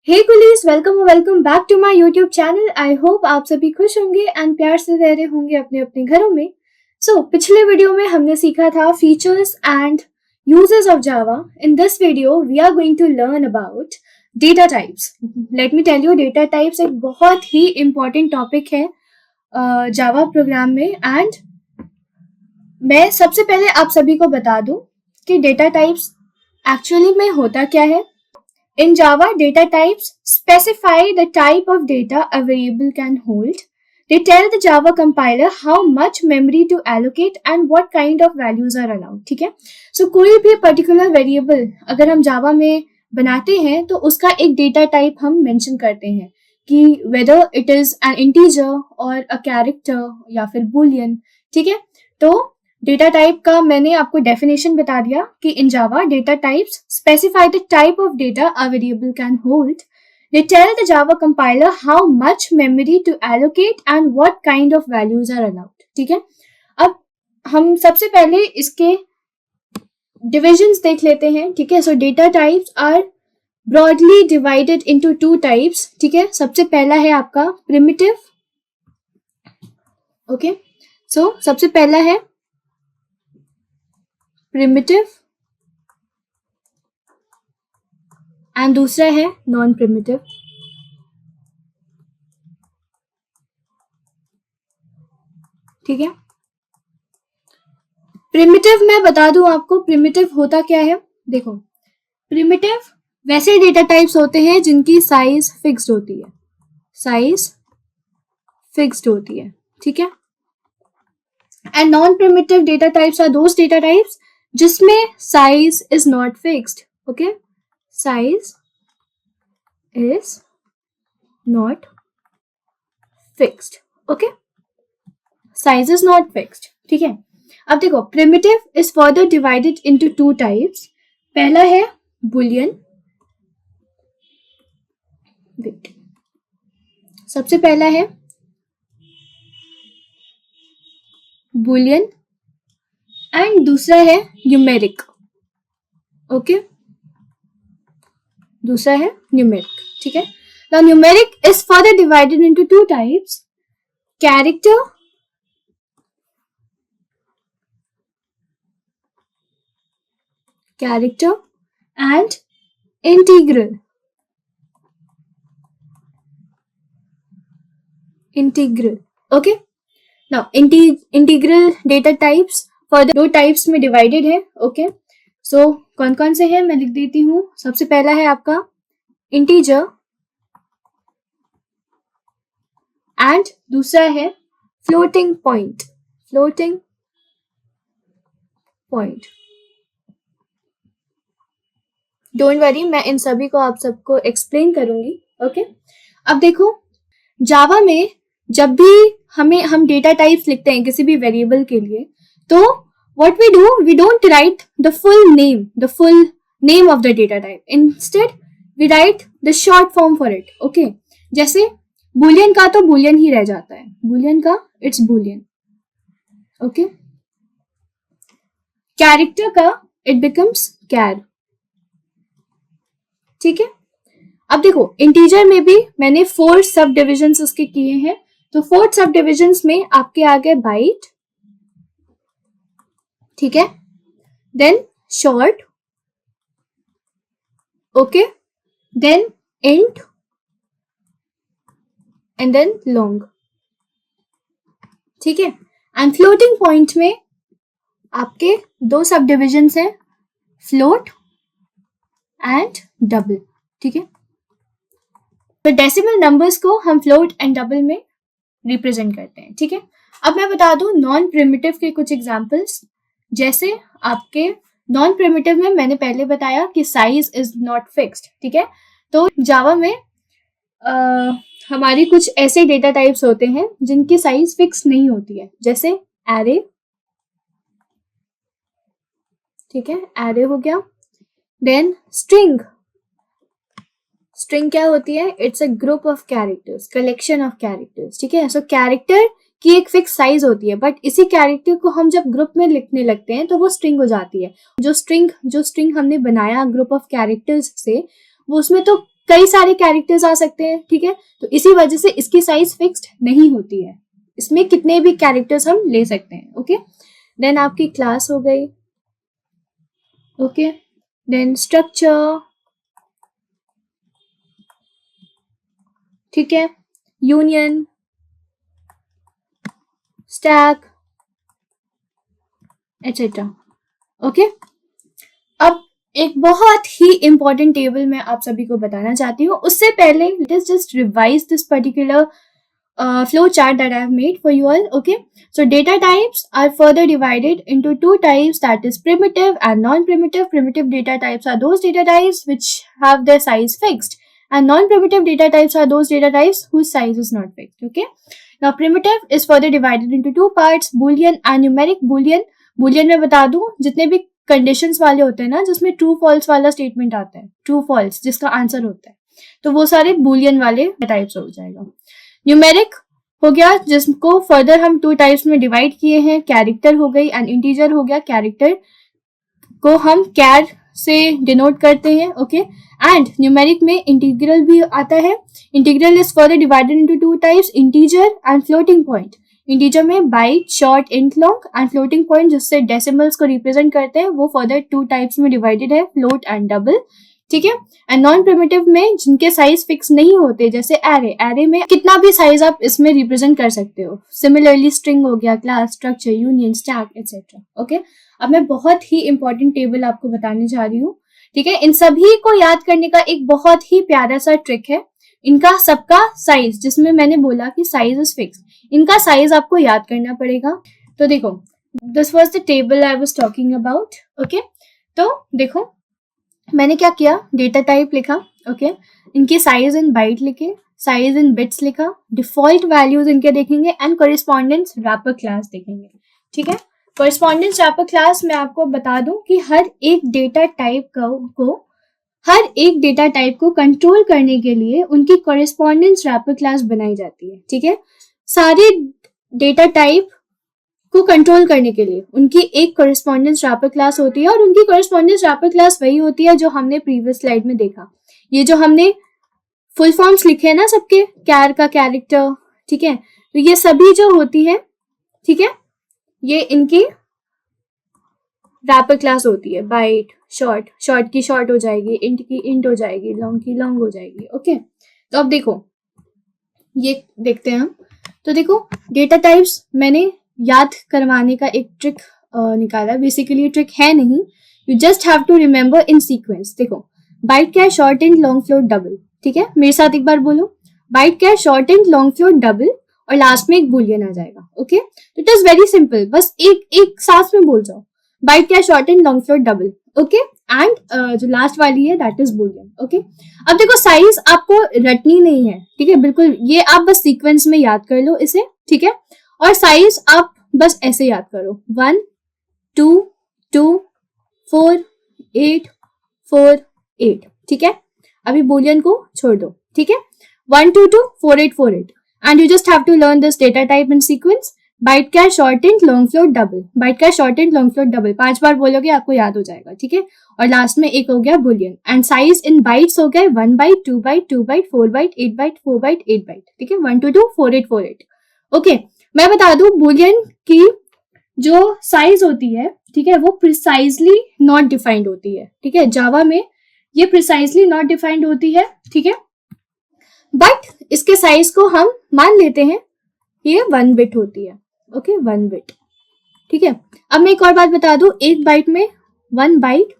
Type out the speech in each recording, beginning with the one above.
Hey coolies, welcome back to my YouTube channel. I hope आप सभी खुश होंगे एंड प्यार से रह रहे होंगे अपने अपने घरों में। पिछले वीडियो में हमने सीखा था features and uses of Java. In this video we are going to learn about data types. Let me tell you, data types एक बहुत ही इम्पोर्टेंट टॉपिक है जावा प्रोग्राम में। एंड मैं सबसे पहले आप सभी को बता दूं कि डेटा टाइप्स एक्चुअली में होता क्या है। In Java, data types specify the type of data a variable can hold. They tell the Java compiler how much memory to allocate and what kind of values are allowed. ठीक है, कोई भी particular variable अगर हम Java में बनाते हैं तो उसका एक data type हम mention करते हैं कि whether it is an integer or a character या फिर boolean। ठीक है, तो डेटा टाइप का मैंने आपको डेफिनेशन बता दिया कि in Java data types specify the type of data a variable can hold. They tell the Java compiler how much memory to allocate and what kind of values are allowed. ठीक है, अब हम सबसे पहले इसके डिविजन्स देख लेते हैं। ठीक है, so data types are broadly divided into two types. ठीक है, सबसे पहला है आपका प्रिमिटिव। ओके, सो सबसे पहला है प्रिमिटिव एंड दूसरा है नॉन प्रिमिटिव। ठीक है, प्रिमिटिव मैं बता दूं आपको प्रिमिटिव होता क्या है। देखो, प्रिमिटिव वैसे डेटा टाइप्स होते हैं जिनकी साइज फिक्स्ड होती है, साइज फिक्स्ड होती है। ठीक है, and non primitive data types are those data types जिसमें size is not fixed. Okay, size is not fixed. Okay, size is not fixed. ठीक है, अब देखो, primitive is further divided into two types. पहला है बुलियन। वेट, सबसे पहला है बुलियन एंड दूसरा है न्यूमेरिक। ओके, दूसरा है न्यूमेरिक। ठीक है, now numeric is further divided into two types, character and integral. Okay, now integral data types further दो टाइप्स में डिवाइडेड है। ओके, सो कौन कौन से हैं मैं लिख देती हूं। सबसे पहला है आपका इंटीजर एंड दूसरा है फ्लोटिंग पॉइंट। डोंट वरी, मैं इन सभी को आप सबको एक्सप्लेन करूंगी। ओके, अब देखो, जावा में जब भी हम डेटा टाइप्स लिखते हैं किसी भी वेरिएबल के लिए, तो what we do, we don't write the full name of the data type. Instead we write the short form for it. Okay, जैसे बूलियन का तो बूलियन ही रह जाता है, बूलियन का इट्स बूलियन। ओके, कैरेक्टर का इट बिकम्स कैर। ठीक है, अब देखो, इंटीजर में भी मैंने 4 सब डिविजन्स उसके किए हैं। तो 4 सब डिविजन्स में आपके आ गए बाइट। ठीक है, then short. Okay, then int and then long. ठीक है, एंड फ्लोटिंग पॉइंट में आपके 2 सब डिविजन्स हैं, फ्लोट एंड डबल। ठीक है, तो डेसिमल नंबर्स को हम फ्लोट एंड डबल में रिप्रेजेंट करते हैं। ठीक है, अब मैं बता दूं नॉन प्रिमिटिव के कुछ एग्जांपल्स। जैसे आपके नॉन प्रिमिटिव में मैंने पहले बताया कि साइज इज नॉट फिक्स्ड। ठीक है, तो जावा में हमारी कुछ ऐसे डेटा टाइप्स होते हैं जिनकी साइज फिक्स नहीं होती है, जैसे एरे। ठीक है, एरे हो गया। देन स्ट्रिंग क्या होती है? It's a group of characters, collection of characters. ठीक है, सो कैरेक्टर की एक फिक्स साइज होती है, बट इसी कैरेक्टर को हम जब ग्रुप में लिखने लगते हैं तो वो स्ट्रिंग हो जाती है। जो स्ट्रिंग हमने बनाया ग्रुप ऑफ कैरेक्टर्स से, वो उसमें तो कई सारे कैरेक्टर्स आ सकते हैं, ठीक है। तो इसी वजह से इसकी साइज फिक्स्ड नहीं होती है, इसमें कितने भी कैरेक्टर्स हम ले सकते हैं, ओके। देन आपकी क्लास हो गई, ओके। देन स्ट्रक्चर, ठीक है, यूनियन, स्टैक, एटसेट्रा, ओके। अब एक बहुत ही इंपॉर्टेंट टेबल मैं आप सभी को बताना चाहती हूँ। उससे पहले let's just revise this particular flow chart that I have made for you all, okay. So data types are further divided into two types, that is primitive and non-primitive. Primitive data types are those data types which have their size fixed, and non-primitive data types are those data types whose size is not fixed, okay. Now primitive is further divided into two parts, boolean and numeric. boolean में बता दूं, जितने भी conditions वाले होते हैं ना, जिसमें ट्रू फॉल्स वाला स्टेटमेंट आता है, ट्रू फॉल्स जिसका आंसर होता है, तो वो सारे बूलियन वाले टाइप्स हो जाएगा। न्यूमेरिक हो गया, जिसको फर्दर हम टू टाइप्स में डिवाइड किए हैं, कैरेक्टर हो गई एंड इंटीजर हो गया। कैरेक्टर को हम कैर से डिनोट करते हैं, ओके। एंड न्यूमेरिक में इंटीग्रल भी आता है। Integral is further divided into two types, integer and floating point. Integer में byte, short, int, long, and floating point जिससे डेसिमल्स को रिप्रेजेंट करते हैं, वो फर्दर टू टाइप्स में डिवाइडेड है, फ्लोट एंड डबल, ठीक है। एंड नॉन प्रिमिटिव में जिनके साइज फिक्स नहीं होते, जैसे एरे में कितना भी साइज आप इसमें रिप्रेजेंट कर सकते हो। सिमिलरली स्ट्रिंग हो गया, class, structure, union, stack, etcetera, okay. अब मैं बहुत ही इंपॉर्टेंट टेबल आपको बताने जा रही हूँ, ठीक है। इन सभी को याद करने का एक बहुत ही प्यारा सा ट्रिक है। इनका सबका साइज, जिसमें मैंने बोला कि साइज इज फिक्स, इनका साइज आपको याद करना पड़ेगा। तो देखो, this was the table I was talking about, okay. तो देखो मैंने क्या किया, डेटा टाइप लिखा, ओके। इनके साइज इन बाइट लिखे, साइज इन बिट्स लिखा, डिफॉल्ट वैल्यूज इनके देखेंगे एंड कॉरेस्पॉन्डेंस रैपर क्लास देखेंगे, ठीक है। कॉरेस्पॉन्डेंस रैपर क्लास में आपको बता दूं कि हर एक डेटा टाइप को कंट्रोल करने के लिए उनकी कॉरेस्पॉन्डेंस रैपर क्लास बनाई जाती है, ठीक है। सारे डेटा टाइप को कंट्रोल करने के लिए उनकी एक कॉरेस्पॉन्डेंस रैपर क्लास होती है, और उनकी कॉरेस्पॉन्डेंस रैपर क्लास वही होती है जो हमने प्रीवियस स्लाइड में देखा। ये जो हमने फुल फॉर्म्स लिखे हैं ना सबके, कैर का कैरेक्टर, ठीक है, तो ये सभी जो होती है, ठीक है, ये इनकी रैपर क्लास होती है। बाइट, शॉर्ट की शॉर्ट हो जाएगी, इंट की इंट हो जाएगी, लॉन्ग की लॉन्ग हो जाएगी, ओके। तो अब देखो, ये देखते हैं हम। तो देखो डेटा टाइप्स मैंने याद करवाने का एक ट्रिक निकाला। बेसिकली ट्रिक है नहीं, you just have to remember in sequence. देखो बाइट क्या है, short and long float double, ठीक है। मेरे साथ एक बार बोलो, बाइट क्या है, short and long float double, और लास्ट में एक बूलियन आ जाएगा, ओके। तो इट इज वेरी सिंपल, बस एक साथ में बोल जाओ, बाइट क्या है, short and long float double, okay. And जो लास्ट वाली है दैट इज बूलियन, ओके। अब देखो साइज आपको रटनी नहीं है, ठीक है, बिल्कुल, ये आप बस सीक्वेंस में याद कर लो इसे, ठीक है। और साइज आप बस ऐसे याद करो, 1 2 2 4 8 4 8, ठीक है। अभी बूलियन को छोड़ दो, ठीक है। 1 2 2 4 8 4 8, and you just have to learn this data type in sequence. Byte क्या है, short and long float double, byte का short and long float double 5 बार बोलोगे आपको याद हो जाएगा, ठीक है। और लास्ट में एक हो गया boolean, and size in bytes हो गए 1 byte, 2 byte, 2 byte, 4 byte, 8 byte, 4 byte, 8 byte, ठीक है। 1 2 2 4 8 4 8, ओके। मैं बता दूं बूलियन की जो साइज होती है, ठीक है, वो प्रिसाइजली नॉट डिफाइंड होती है, ठीक है। जावा में ये प्रिसाइजली नॉट डिफाइंड होती है, ठीक है। बट इसके साइज को हम मान लेते हैं ये 1 बिट होती है, ओके, 1 बिट, ठीक है। अब मैं एक और बात बता दूं, एक बाइट में 1 बाइट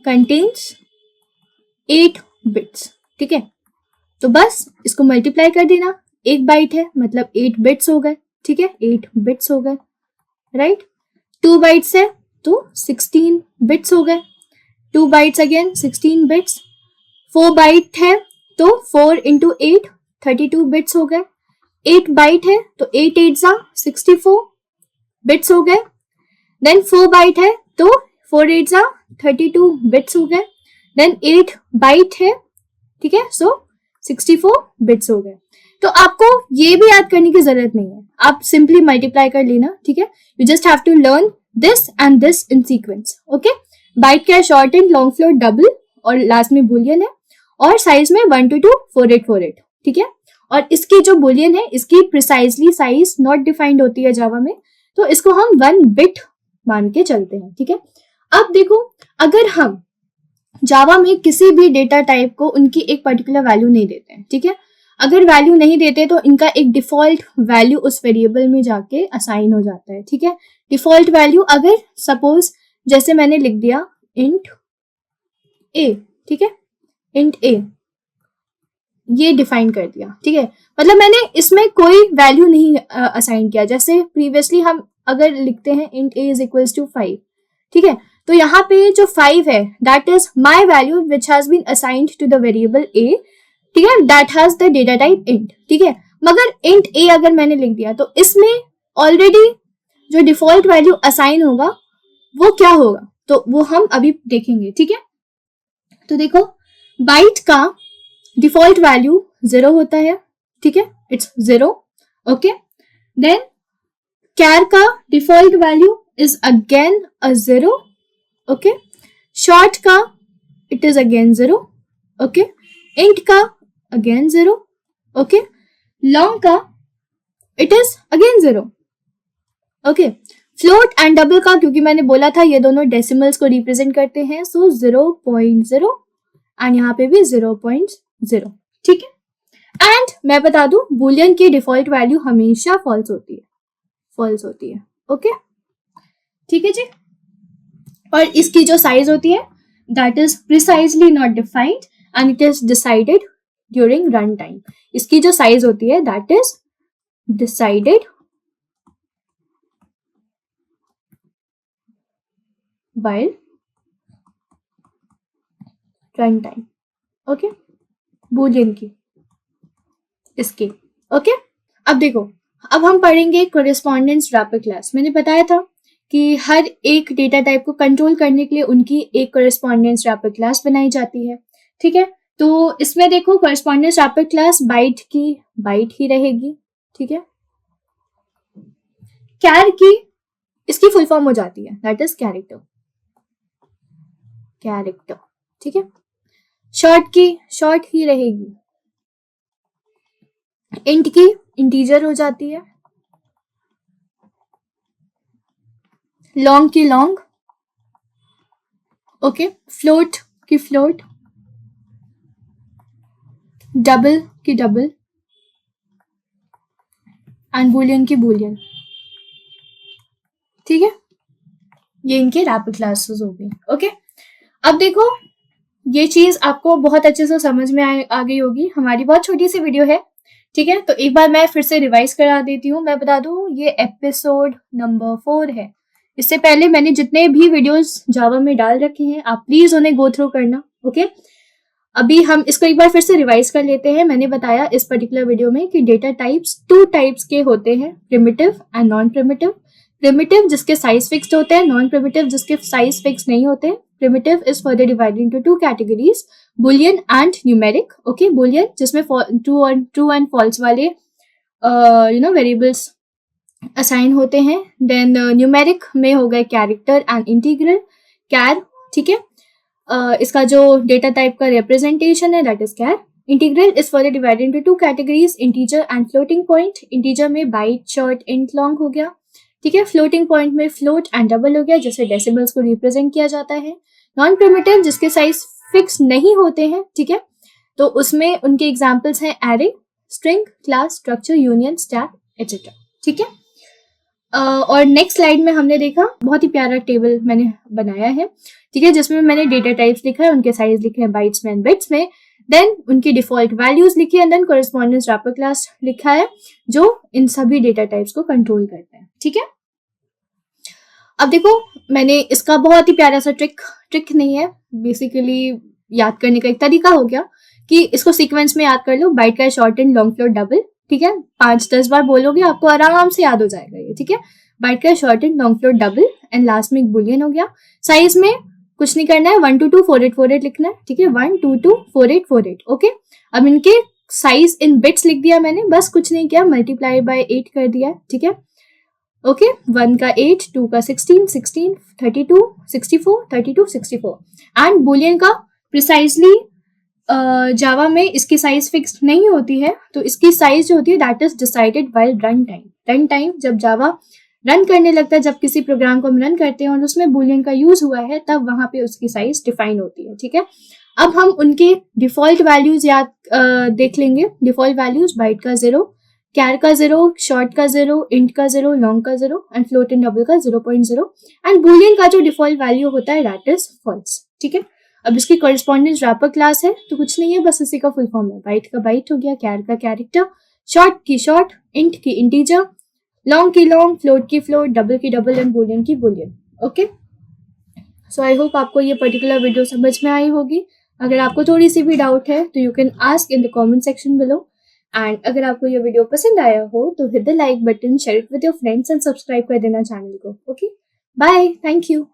कंटेन्स 8 बिट्स, ठीक है। तो बस इसको मल्टीप्लाई कर देना, एक बाइट है मतलब 8 बिट्स हो गए, ठीक है, 8 बिट्स हो गए, राइट। 2 बाइट्स है तो 16 बिट्स हो गए, 2 बाइट्स अगेन 16 बिट्स। 4 बाइट है तो 4 इंटू 8 32 बिट्स हो गए। 8 बाइट है तो 8 8 64 बिट्स हो गए। देन 4 बाइट है तो 4 8 32 बिट्स हो गए। देन 8 बाइट है, ठीक है, सो 64 बिट्स हो गए। तो आपको ये भी याद करने की जरूरत नहीं है, आप सिंपली मल्टीप्लाई कर लेना, ठीक है। You just have to learn this and this in sequence, okay. Byte क्या है, short and long float double, और लास्ट में बूलियन है। और साइज में 1224848, ठीक है। और इसकी जो बुलियन है इसकी प्रिसाइजली साइज नॉट डिफाइंड होती है जावा में, तो इसको हम 1 बिट मान के चलते हैं, ठीक है। अब देखो, अगर हम जावा में किसी भी डेटा टाइप को उनकी एक पर्टिकुलर वैल्यू नहीं देते हैं, ठीक है, अगर वैल्यू नहीं देते तो इनका एक डिफॉल्ट वैल्यू उस वेरिएबल में जाके असाइन हो जाता है, ठीक है। डिफॉल्ट वैल्यू अगर सपोज जैसे मैंने लिख दिया इंट ए, ठीक है, इंट ए ये डिफाइन कर दिया, ठीक है, मतलब मैंने इसमें कोई वैल्यू नहीं असाइन किया। जैसे प्रीवियसली हम अगर लिखते हैं int A is equals to 5, ठीक है, तो यहाँ पे जो 5 है that is my value which has been assigned to the variable A, ठीक है, that has the data type int, ठीक है। मगर इंट ए अगर मैंने लिख दिया तो इसमें ऑलरेडी जो डिफॉल्ट वैल्यू असाइन होगा वो क्या होगा, तो वो हम अभी देखेंगे, ठीक है। तो देखो, बाइट का डिफॉल्ट वैल्यू 0 होता है, ठीक है, इट्स 0, ओके। देन कैर का default value is again a 0, okay. Short का it is again 0, okay. Int का अगेन 0, ओके। लॉन्ग का it is again 0, okay. Float and double का, क्योंकि मैंने बोला था ये दोनों डेसिमल्स को रिप्रेजेंट करते हैं, सो 0.0 एंड यहाँ पे भी 0.0, ठीक है। एंड मैं बता दूं बुलियन की डिफॉल्ट वैल्यू हमेशा फॉल्स होती है, फॉल्स होती है, ओके, ठीक है जी। और इसकी जो साइज होती है that is precisely not defined and it is decided during run time. इसकी जो साइज होती है that is decided while run time, okay, Boolean की इसकी, ओके। अब देखो, अब हम पढ़ेंगे कोरेस्पॉन्डेंस रैपर क्लास। मैंने बताया था कि हर एक डेटा टाइप को कंट्रोल करने के लिए उनकी एक कोरेस्पॉन्डेंस रैपर क्लास बनाई जाती है, ठीक है। तो इसमें देखो कोरेस्पॉन्डेंस रैपर क्लास बाइट की बाइट ही रहेगी, ठीक है। कैर की इसकी फुल फॉर्म हो जाती है दैट इज कैरेक्टर, कैरेक्टर, ठीक है। शॉर्ट की शॉर्ट ही रहेगी। इंट की इंटीजर हो जाती है। लॉन्ग की लॉन्ग, ओके। फ्लोट की फ्लोट, डबल की डबल एंड बुलियन की बुलियन, ठीक है। ये इनके रैपिड क्लासेस हो गई, ओके। अब देखो, ये चीज आपको बहुत अच्छे से समझ में आ गई होगी। हमारी बहुत छोटी सी वीडियो है, ठीक है, तो एक बार मैं फिर से रिवाइज करा देती हूँ। मैं बता दूं ये एपिसोड नंबर 4 है। इससे पहले मैंने जितने भी वीडियोस जावा में डाल रखे हैं आप प्लीज उन्हें गो थ्रू करना, ओके। अभी हम इसको एक बार फिर से रिवाइज कर लेते हैं। मैंने बताया इस पर्टिकुलर वीडियो में कि डेटा टाइप्स 2 टाइप्स के होते हैं, primitive and non primitive. Primitive जिसके साइज फिक्स्ड होते हैं, नॉन प्रिमिटिव जिसके साइज फिक्स नहीं होते। Primitive is further divided into 2 categories, Boolean and numeric, okay. Boolean जिसमें ट्रू एंड फॉल्स वाले वेरिएबल्स असाइन होते हैं। देन न्यूमेरिक में हो गए कैरेक्टर एंड इंटीग्रल, कैर, ठीक है। इसका जो डेटा टाइप का रिप्रेजेंटेशन है that is char. Integral is further divided into 2 categories, integer and floating point. Integer में बाइट, शॉर्ट, इंट, लॉन्ग हो गया, ठीक है। फ्लोटिंग पॉइंट में फ्लोट एंड डबल हो गया, जैसे डेसिमल्स को रिप्रेजेंट किया जाता है। नॉन प्रिमिटिव जिसके साइज फिक्स नहीं होते हैं, ठीक है, तो उसमें उनके एग्जांपल्स हैं array, string, class, structure, union, stack, etcetera, ठीक है। और नेक्स्ट स्लाइड में हमने देखा बहुत ही प्यारा टेबल मैंने बनाया है, ठीक है, जिसमें मैंने डेटा टाइप्स लिखा है, उनके साइज लिखे हैं बाइट्स में एंड बिट्स में, देन उनकी डिफॉल्ट वैल्यूज लिखी है, and then correspondence wrapper class लिखा है जो इन सभी डेटा टाइप्स को कंट्रोल करते हैं, ठीक है। अब देखो, मैंने इसका बहुत ही प्यारा सा ट्रिक नहीं है, बेसिकली याद करने का एक तरीका हो गया कि इसको सीक्वेंस में याद कर लो। बाइट का short and long float double, ठीक है, 5-10 बार बोलोगे आपको आराम से याद हो जाएगा ये, ठीक है। बाइट का short and long float double and last में एक बुलियन हो गया। साइज में कुछ नहीं करना है, 1224848 लिखना है, ठीक है, 1224848, ओके। अब इनके साइज इन बिट्स लिख दिया मैंने, बस कुछ नहीं किया, मल्टीप्लाई बाय 8 कर दिया, ठीक है, ओके। 1 का 8, 2 का 16, 32, 64, 32, 64 एंड बुलियन का प्रिसाइजली जावा में इसकी साइज फिक्स्ड नहीं होती है, तो इसकी साइज जो होती है that is decided while run time. Run time जब जावा रन करने लगता है, जब किसी प्रोग्राम को हम रन करते हैं और उसमें बूलियन का यूज हुआ है, तब वहां पे उसकी साइज डिफाइन होती है। ठीक है, अब हम उनके डिफॉल्ट वैल्यूज याद देख लेंगे। डिफॉल्ट वैल्यूज बाइट का 0, कैर का 0, शॉर्ट का 0, इंट का 0, लॉन्ग का 0 एंड फ्लोट एंड डबल का 0.0 एंड बूलियन का जो डिफॉल्ट वैल्यू होता है दैट इज फॉल्स। ठीक है, अब इसकी कॉरेस्पॉन्डेंस रैपर क्लास है, तो कुछ नहीं है, बस इसी का फुल फॉर्म है। बाइट का बाइट हो गया, कैर का कैरेक्टर, शॉर्ट की शॉर्ट, इंट की इंटीजर, लॉन्ग की लॉन्ग, फ्लोट की फ्लोट, डबल की डबल एंड बूलियन की Boolean. Okay, so I hope आपको ये पर्टिकुलर वीडियो समझ में आई होगी। अगर आपको थोड़ी सी भी डाउट है तो you can ask in the comment section below. And अगर आपको ये वीडियो पसंद आया हो तो hit the like button, share it with your friends and subscribe कर देना चैनल को। Okay, bye, thank you.